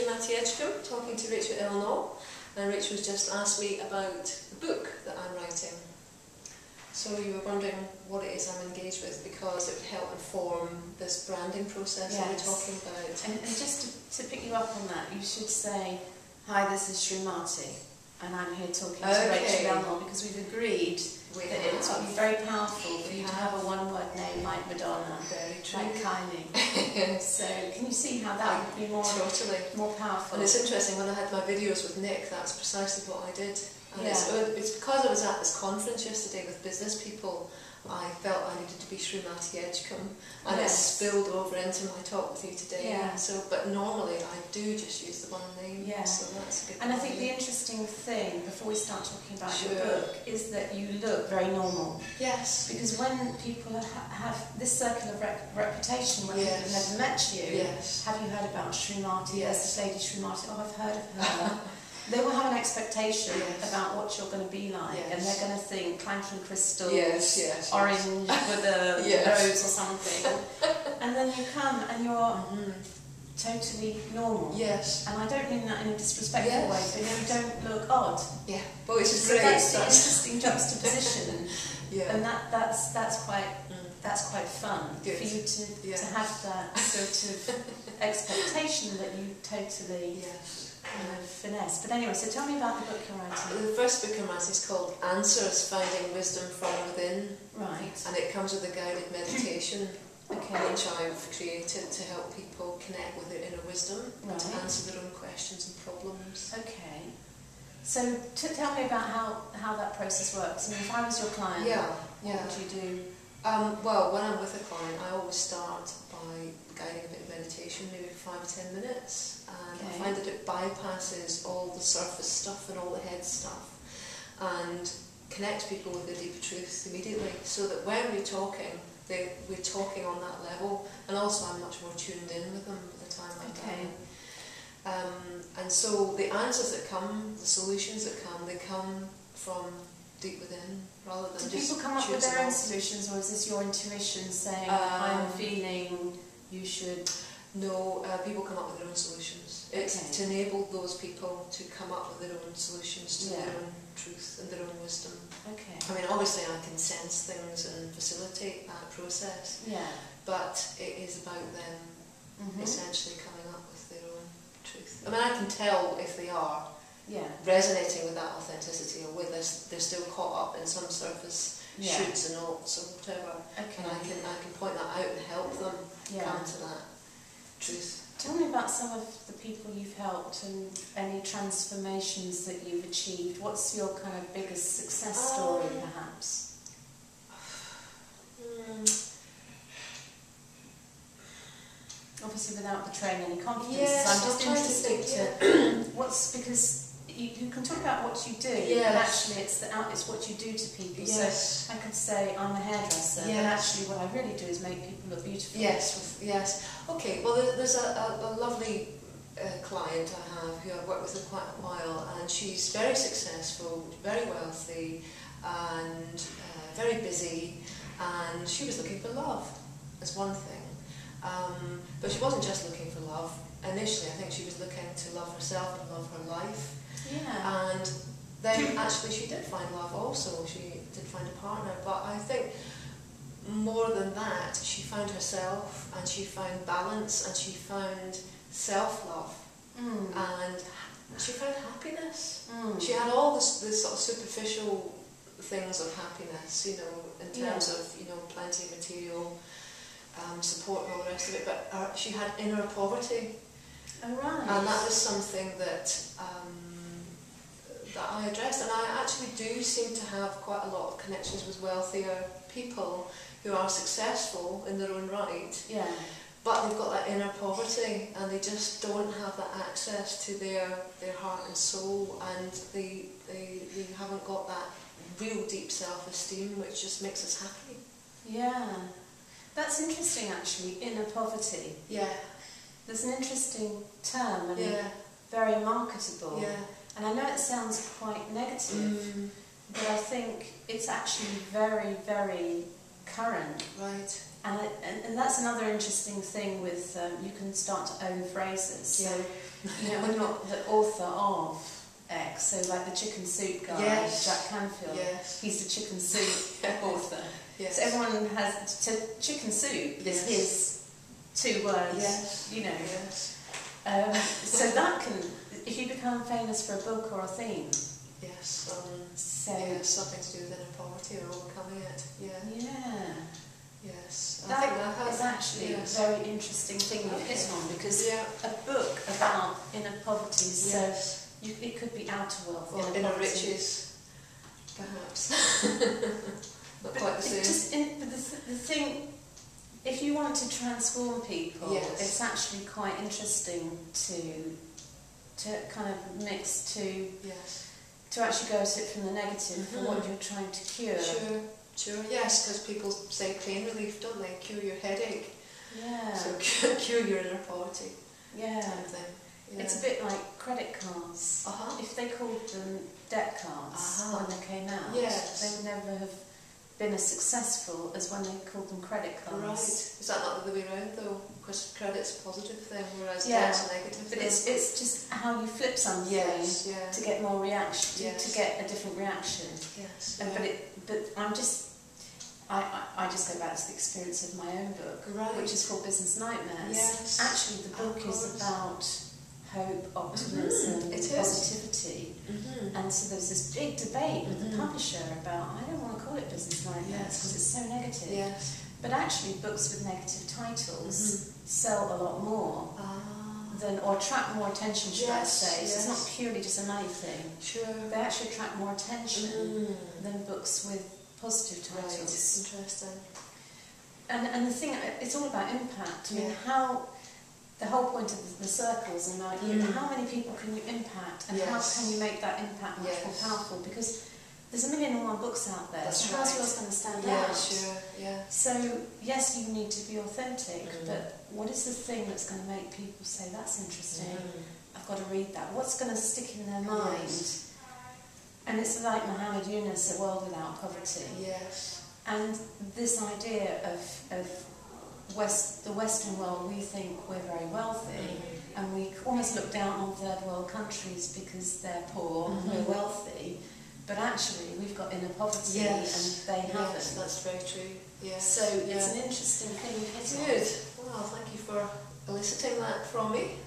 Srimati talking to Rachel Elnaugh, and Rachel has just asked me about the book that I'm writing. So you were wondering what it is I'm engaged with, because it would help inform this branding process that we're talking about. And just to pick you up on that, you should say, "Hi, this is Srimati, and I'm here talking to Rachel Elnaugh," because we've agreed that it would be very powerful for you to have a one-word name like Madonna, like Kylie. So can you see how that would be more powerful? And it's interesting, when I had my videos with Nick, that's precisely what I did. And it's because I was at this conference yesterday with business people, I felt I needed to be Srimati Edgecombe, and it spilled over into my talk with you today. So, but normally I do just use the one name. So that's good. And I think the interesting thing, before we start talking about your book, is that you look very normal. Yes. Because when people have this circle of reputation, when people have never met you, have you heard about Srimati? There's this lady Srimati. Oh, I've heard of her. They will have an expectation about what you're going to be like, and they're going to think clanking crystals, orange with a rose or something, and then you come and you're totally normal. And I don't mean that in a disrespectful way, but you don't look odd. Well, it's so great. That's the interesting juxtaposition, and that's quite fun for you to have that sort of expectation that you totally. Finesse. But anyway, so tell me about the book you're writing. The first book I'm writing is called Answers, Finding Wisdom from Within. Right. And it comes with a guided meditation, which I've created to help people connect with their inner wisdom and to answer their own questions and problems. Okay. So tell me about how that process works. I mean, if I was your client, what would you do? Well, when I'm with a client, I always start by guiding a bit of meditation, maybe 5 to 10 minutes. And I find that it bypasses all the surface stuff and all the head stuff, and connects people with their deeper truths immediately, so that when we're talking on that level, and also I'm much more tuned in with them by the time I'm done. And so the answers that come, the solutions that come, they come from deep within, rather than do people come up with their own solutions, or is this your intuition saying, I'm feeling you should... No, people come up with their own solutions. It's to enable those people to come up with their own solutions to their own truth and their own wisdom. I mean, obviously I can sense things and facilitate that process, but it is about them essentially coming up with their own truth. I mean, I can tell if they are resonating with that authenticity, or with this, they're still caught up in some surface shoulds and oughts or whatever, and I can point that out and help them come to that truth. Tell me about some of the people you've helped and any transformations that you've achieved. What's your kind of biggest success story, perhaps? Obviously, without betraying any confidence. I'm just interested to because you can talk about what you do, but actually it's what you do to people. So I could say I'm a hairdresser, but actually what I really do is make people look beautiful. Okay, well there's a lovely client I have who I've worked with for quite a while, and she's very successful, very wealthy, and very busy, and she was looking for love as one thing. But she wasn't just looking for love. Initially, I think she was looking to love herself and love her life. And then actually she did find love also. She did find a partner. But I think more than that, she found herself, and she found balance, and she found self-love, and she found happiness. She had all this sort of superficial things of happiness, you know, in terms of, you know, plenty of material support and all the rest of it, but she had inner poverty. And that was something that that I addressed, and I actually do seem to have quite a lot of connections with wealthier people who are successful in their own right, but they've got that inner poverty, and they just don't have that access to their heart and soul, and they haven't got that real deep self-esteem, which just makes us happy. That's interesting, actually, inner poverty. There's an interesting term, and very marketable. And I know it sounds quite negative, but I think it's actually very, very current. And that's another interesting thing with, you can start to own phrases. So you know, when you're the author of X, so like the chicken soup guy, yes. Jack Canfield, yes. he's the chicken soup author. Yes. So everyone has, so chicken soup is his 2 words, yes. you know. Yes. So that can, if you become famous for a book or a theme. Yes. So something to do with inner poverty or overcoming it. Yeah. Yeah. Yes. I That think that has, is actually a very interesting thing you've hit on, because a book about inner poverty, so it could be outer wealth or inner riches, perhaps. Not but quite the same. But the thing, if you want to transform people, it's actually quite interesting to kind of mix to actually go at it from the negative for what you're trying to cure. Sure, yes, because people say pain relief, don't they? Cure your headache. Yeah. So cure your inner poverty. Yeah. Kind of thing. Yeah. It's a bit like credit cards. If they called them debt cards when they came out, they would never have been as successful as when they called them credit cards. Right. Is that not the way around though? Because credit's a positive thing, whereas debt's a negative thing. But it's just how you flip something to get more reaction, to get a different reaction. Yes. But I'm just, I just go back to the experience of my own book, which is called Business Nightmares. Yes. Actually, the book is about hope, optimism, positivity. And so there's this big debate with the publisher about, I don't want to call it Business Nightmares because it's so negative. Yes. But actually, books with negative titles sell a lot more than, or attract more attention, should I say. So it's not purely just a money thing. Sure. They actually attract more attention than books with positive titles. Right. Interesting. And the thing, it's all about impact. I mean, how, the whole point of the circles and like, how many people can you impact, and how can you make that impact much more powerful? Because there's 1,000,001 books out there, so how's yours going to stand out? Sure, So, yes, you need to be authentic, but what is the thing that's going to make people say, that's interesting, I've got to read that? What's going to stick in their mind? And it's like Muhammad Yunus, A World Without Poverty. Yes. And this idea of the Western world, we think we're very wealthy, and we almost look down on third world countries because they're poor and we're wealthy. But actually, we've got inner poverty and they haven't. Yes, that's very true. Yes. So it's an interesting thing. Good. Well, thank you for eliciting that from me.